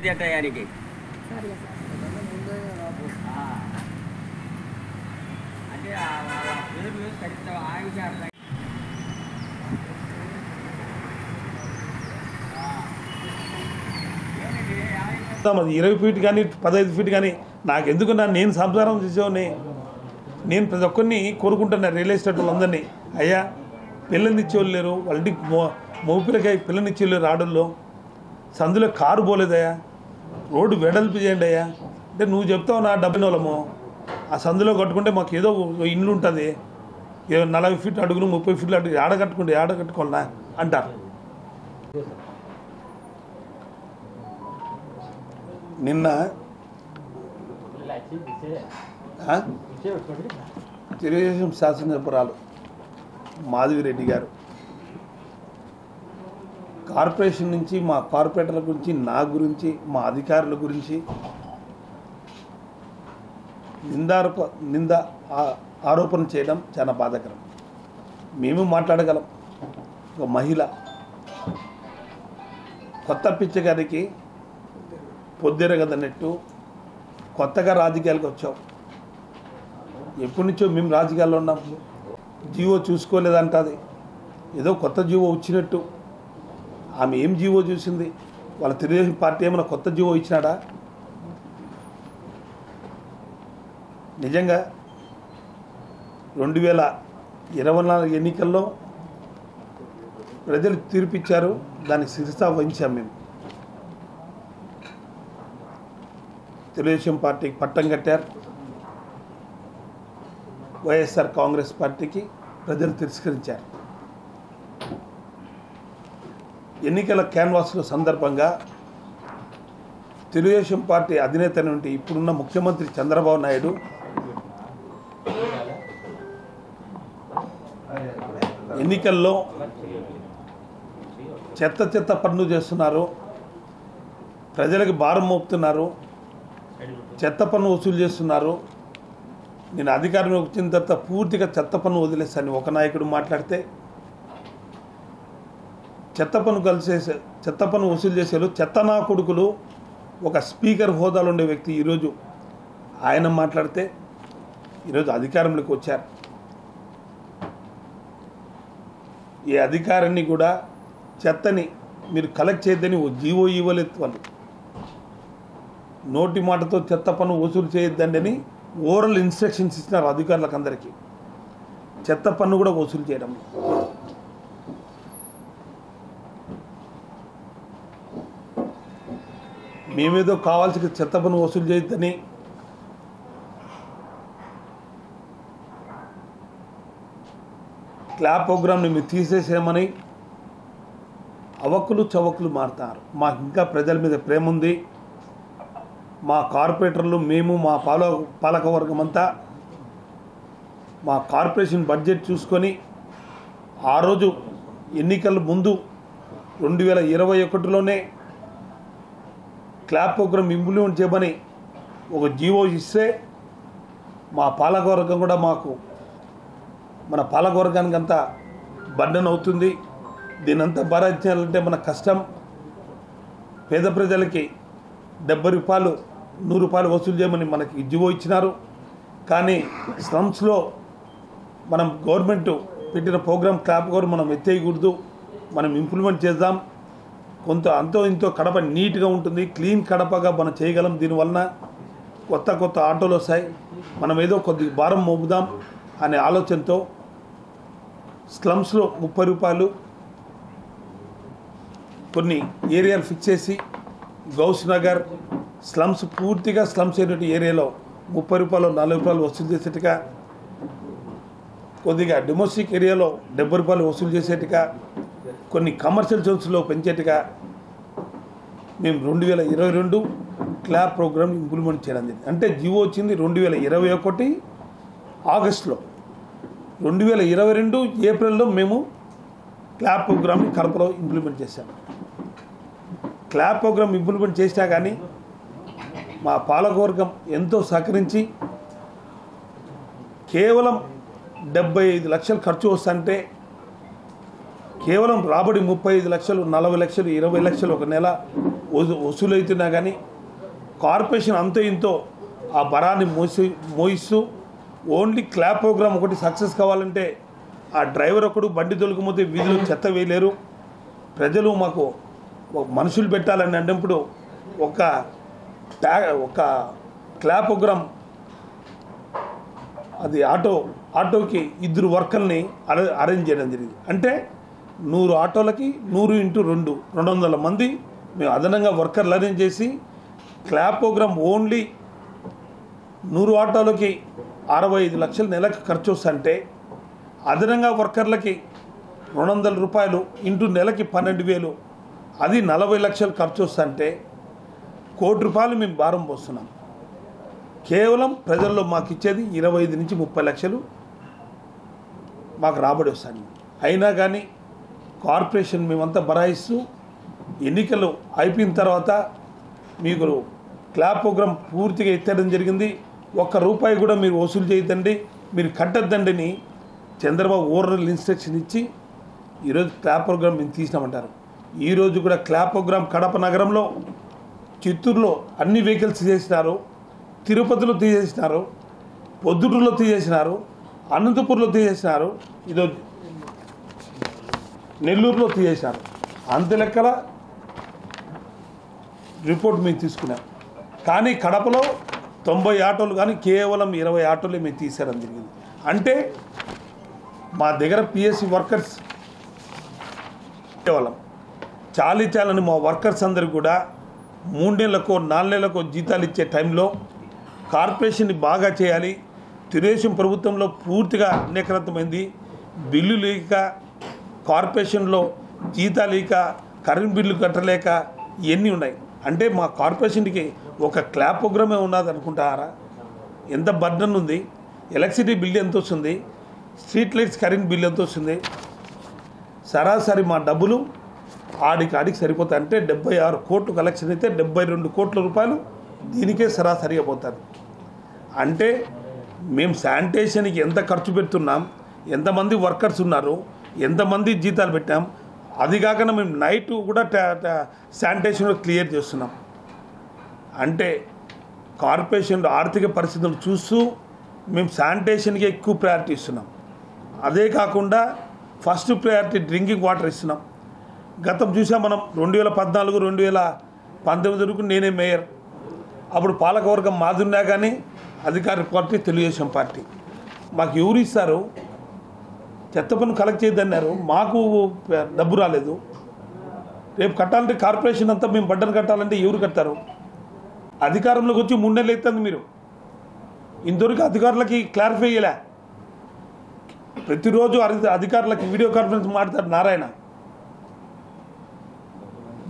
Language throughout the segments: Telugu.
పెద్ద టయానికి అంటే పేరు ఖచ్చితంగా ఆయుష అది 20 ఫీట్ కానీ 15 ఫీట్ కానీ నాకు ఎందుకు నేను సంసారం చేసేవాడిని. నేను ప్రతి ఒక్కరిని కోరుకుంటున్నా రియల్ ఎస్టేట్ వాళ్ళందరినీ, అయ్యా పిల్లనిచ్చేవాళ్ళు లేరు, వాళ్ళ ఇంటికి మోపిలకాయ పిల్లనిచ్చేవాళ్ళు ఆడల్లో, సందులో కారు పోలేదయ్యా, రోడ్డు వెడల్పు చేయండి అయ్యా అంటే నువ్వు చెప్తావు నా డబ్బున వాళ్ళము ఆ సందులో కట్టుకుంటే మాకు ఏదో ఇండ్లు ఉంటుంది, 40 ఫీట్ అడుగులు 30 ఫీట్లు అడుగు ఆడ కట్టుకోవాలన్నా అంటారు. నిన్న తెలుగుదేశం శాసనసభ్యురాలు మాధవిరెడ్డి గారు కార్పొరేషన్ నుంచి మా కార్పొరేటర్ల గురించి, నా గురించి, మా అధికారుల గురించి నింద ఆరోపణ చేయడం చాలా బాధాకరం. మేము మాట్లాడగలం. ఒక మహిళ కొత్త పిచ్చగారికి పొద్దురగదన్నట్టు కొత్తగా రాజకీయాలకు వచ్చాం. ఎప్పటి నుంచో మేము రాజకీయాల్లో ఉన్నాం. జీవో చూసుకోలేదంటది, ఏదో కొత్త జీవో వచ్చినట్టు. ఆమె ఏం జీవో చూసింది? వాళ్ళ తెలుగుదేశం పార్టీ ఏమైనా కొత్త జీవో ఇచ్చినాడా? నిజంగా 2024 ఎన్నికల్లో ప్రజలు తీర్పిచ్చారు, దానికి శిరసా వహించాం. మేము తెలుగుదేశం పార్టీకి పట్టం కట్టారు, వైఎస్ఆర్ కాంగ్రెస్ పార్టీకి ప్రజలు తిరస్కరించారు. ఎన్నికల క్యాన్వాస్ల సందర్భంగా తెలుగుదేశం పార్టీ అధినేత నుండి ఇప్పుడున్న ముఖ్యమంత్రి చంద్రబాబు నాయుడు ఎన్నికల్లో చెత్త పనులు చేస్తున్నారు, ప్రజలకు భారం మోపుతున్నారు, చెత్త పన్ను వసూలు చేస్తున్నారు. నేను అధికారం వచ్చిన తర్వాత పూర్తిగా చెత్త పన్ను వదిలేస్తాను ఒక నాయకుడు మాట్లాడితే, చెత్త పన్ను వసూలు చేసేలు చెత్త నా కొడుకులు ఒక స్పీకర్ హోదాలో ఉండే వ్యక్తి ఈరోజు ఆయన మాట్లాడితే ఈరోజు అధికారంలోకి వచ్చారు. ఈ అధికారాన్ని కూడా చెత్తని మీరు కలెక్ట్ చేయొద్దని జీవో ఇవ్వలేదు. వాళ్ళు నోటి మాటతో చెత్త పన్ను వసూలు చేయొద్దండి అని ఓరల్ ఇన్స్ట్రక్షన్స్ ఇచ్చినారు అధికారులకు అందరికీ. చెత్త పన్ను కూడా వసూలు చేయడం. మేమేదో కావాల్సిన చెత్త పన్ను వసూలు చేయొద్దని క్లాప్ ప్రోగ్రామ్ని మీరు తీసేసేయమని అవక్కులు చవక్కులు మారుతారు. మాకు ఇంకా ప్రజల మీద ప్రేమ ఉంది. మా కార్పొరేటర్లు, మేము, మా పాలకవర్గం అంతా మా కార్పొరేషన్ బడ్జెట్ చూసుకొని ఆ రోజు ఎన్నికల ముందు 2021లోనే క్లాప్ ప్రోగ్రామ్ ఇంప్లిమెంట్ చేయమని ఒక జీవో ఇస్తే మా పాలకవర్గం కూడా మన పాలకవర్గానికి అంతా బర్డెన్ అవుతుంది. దీనంతా భరించాలంటే మన కష్టం. పేద ప్రజలకి 70 రూపాయలు 100 రూపాయలు వసూలు చేయమని మనకి జీవో ఇచ్చినారు. కానీ స్లమ్స్లో మనం గవర్నమెంట్ పెట్టిన ప్రోగ్రామ్ క్లాప్ కూడా మనం ఎత్తేయకూడదు, మనం ఇంప్లిమెంట్ చేద్దాం. అంతో ఇంతో కడప నీట్గా ఉంటుంది, క్లీన్ కడపగా మనం చేయగలం. దీనివలన కొత్త ఆటోలు వస్తాయి, మనం ఏదో కొద్దిగా భారం మోపుదాం అనే ఆలోచనతో స్లమ్స్లో 30 రూపాయలు కొన్ని ఏరియాలు ఫిక్స్ చేసి గౌస్ నగర్ స్లమ్స్ పూర్తిగా స్లమ్స్ అయినటువంటి ఏరియాలో 30 రూపాయలు 40 రూపాయలు వసూలు చేసేట్టుగా, కొద్దిగా డొమెస్టిక్ ఏరియాలో 70 రూపాయలు వసూలు చేసేట్టుగా, కొన్ని కమర్షియల్ జోన్స్లో పెంచేట్టుగా మేము 2022 క్లాప్ ప్రోగ్రామ్ ఇంప్లిమెంట్ చేయడం జరిగింది. అంటే జీవో వచ్చింది 2021 ఆగస్టులో, 2022 ఏప్రిల్లో మేము క్లాప్ ప్రోగ్రామ్ని కడపలో ఇంప్లిమెంట్ చేశాము. క్లాప్ ప్రోగ్రామ్ ఇంప్లిమెంట్ చేసినా కానీ మా పాలకవర్గం ఎంతో సహకరించి కేవలం 75 లక్షలు ఖర్చు వస్తుంటే కేవలం రాబడి 35 లక్షలు 40 లక్షలు 20 లక్షలు ఒక నెల వసూలవుతున్నా కానీ కార్పొరేషన్ అంతో ఇంతో ఆ బరాన్ని మోయిస్తూ ఓన్లీ క్లాప్ ప్రోగ్రామ్ ఒకటి సక్సెస్ కావాలంటే ఆ డ్రైవర్ ఒకడు బండి తొలగిపోతే వీధిలో చెత్త వేయలేరు. ప్రజలు మాకు మనుషులు పెట్టాలని అన్నప్పుడు ఒక క్లాప్ ప్రోగ్రామ్ అది ఆటోకి 2 వర్కర్ని అరేంజ్ చేయడం జరిగింది. అంటే 100 ఆటోలకి 100 × 2 200 మంది మేము అదనంగా వర్కర్లు అరేంజ్ చేసి క్లాప్ ప్రోగ్రామ్ ఓన్లీ 100 ఆటోలకి 65 లక్షలు నెలకు ఖర్చు వస్తుంటే అదనంగా వర్కర్లకి 200 రూపాయలు ఇంటూ నెలకి 12,000 అది 40 లక్షలు ఖర్చు వస్తుంటే ₹1 కోటి మేము భారం పోస్తున్నాం. కేవలం ప్రజల్లో మాకు ఇచ్చేది 25 నుంచి 30 లక్షలు మాకు రాబడి వస్తాయి. అయినా కానీ కార్పొరేషన్ మేమంతా బరాయిస్తూ ఎన్నికలు అయిపోయిన తర్వాత మీకు క్లాప్ ప్రోగ్రాం పూర్తిగా ఎత్తడం జరిగింది. ₹1 కూడా మీరు వసూలు చేయొద్దండి, మీరు కట్టద్దండి అని చంద్రబాబు ఓవరాల్ ఇన్స్ట్రక్షన్ ఇచ్చి ఈరోజు క్లాప్ ప్రోగ్రాం మేము తీసినామంటారు. ఈరోజు కూడా క్లాప్ ప్రోగ్రాం కడప నగరంలో, చిత్తూరులో అన్ని వెహికల్స్ తీసేసినారు, తిరుపతిలో తీసేసినారు, పొద్దుటూరులో తీసేసినారు, అనంతపూర్లో తీసేసినారు, ఈరోజు నెల్లూరులో తీసేసినారు. అంత లెక్కల రిపోర్ట్ మేము తీసుకున్నాం. కానీ కడపలో 90 ఆటోలు కానీ కేవలం 20 ఆటోలే మేము తీసేయడం జరిగింది. అంటే మా దగ్గర పిఎస్సి వర్కర్స్ కేవలం చాలని మా వర్కర్స్ అందరికీ కూడా 3 నెలలకో 4 నెలలకో జీతాలు ఇచ్చే టైంలో కార్పొరేషన్ని బాగా చేయాలి. తెలుగుదేశం ప్రభుత్వంలో పూర్తిగా అనేకరతమైంది. బిల్లు లేక, కార్పొరేషన్లో జీతాలు లేక, కరెంట్ బిల్లు కట్టలేక ఇవన్నీ ఉన్నాయి. అంటే మా కార్పొరేషన్కి ఒక క్లాప్ ప్రోగ్రామే ఉన్నది అనుకుంటారా? ఎంత బర్డన్ ఉంది. ఎలక్ట్రిసిటీ బిల్ ఎంత వస్తుంది, స్ట్రీట్ లైట్స్ కరెంట్ బిల్ ఎంత వస్తుంది. సరాసరి మా డబ్బులు ఆడికి సరిపోతాయి. అంటే 76 కోట్లు కలెక్షన్ అయితే 72 కోట్ల రూపాయలు దీనికే సరాసరిగా పోతుంది. అంటే మేము శానిటేషన్కి ఎంత ఖర్చు పెడుతున్నాం, ఎంతమంది వర్కర్స్ ఉన్నారు, ఎంతమంది జీతాలు పెట్టాం, అది కాకుండా మేము నైట్ కూడా శానిటేషన్లో క్లియర్ చేస్తున్నాం. అంటే కార్పొరేషన్లో ఆర్థిక పరిస్థితులు చూస్తూ మేము శానిటేషన్కి ఎక్కువ ప్రయారిటీ ఇస్తున్నాం. అదే కాకుండా ఫస్ట్ ప్రయారిటీ డ్రింకింగ్ వాటర్ ఇస్తున్నాం. గతం చూసాం మనం 2014, 2019 వరకు నేనే మేయర్. అప్పుడు పాలకవర్గం మాదున్నా కానీ అధికార పార్టీ తెలుగుదేశం పార్టీ. మాకు ఎవరు ఇస్తారు? చెత్త పన్ను కలెక్ట్ చేయద్దన్నారు, మాకు డబ్బు రాలేదు. రేపు కట్టాలంటే కార్పొరేషన్ అంతా మేము బడ్డను కట్టాలంటే ఎవరు కట్టారు? అధికారంలోకి వచ్చి 3 నెలలు అవుతుంది. మీరు ఇంతవరకు అధికారులకి క్లారిఫై చేయలే. ప్రతిరోజు అధికారులకి వీడియో కాన్ఫరెన్స్ మాట్లాడతారు నారాయణ.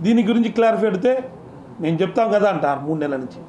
దీని గురించి క్లారిఫై పెడితే నేను చెప్తాం కదా అంటారు 3 నెలల నుంచి.